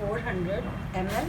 400 ml،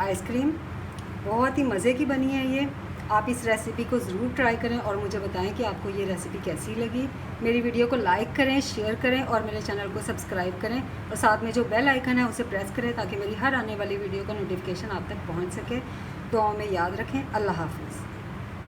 ice cream बहुत ही मज़े की बनी है। ये आप इस रेसिपी को ज़रूर ट्राई करें और मुझे बताएं कि आपको ये रेसिपी कैसी लगी। मेरी वीडियो को लाइक करें, शेयर करें और मेरे चैनल को सब्सक्राइब करें और साथ में जो बेल आइकन है उसे प्रेस करें ताकि मेरी हर आने वाली वीडियो का नोटिफिकेशन आप तक पहुंच सके। दुआओं में याद रखें। अल्लाह हाफ़िज़।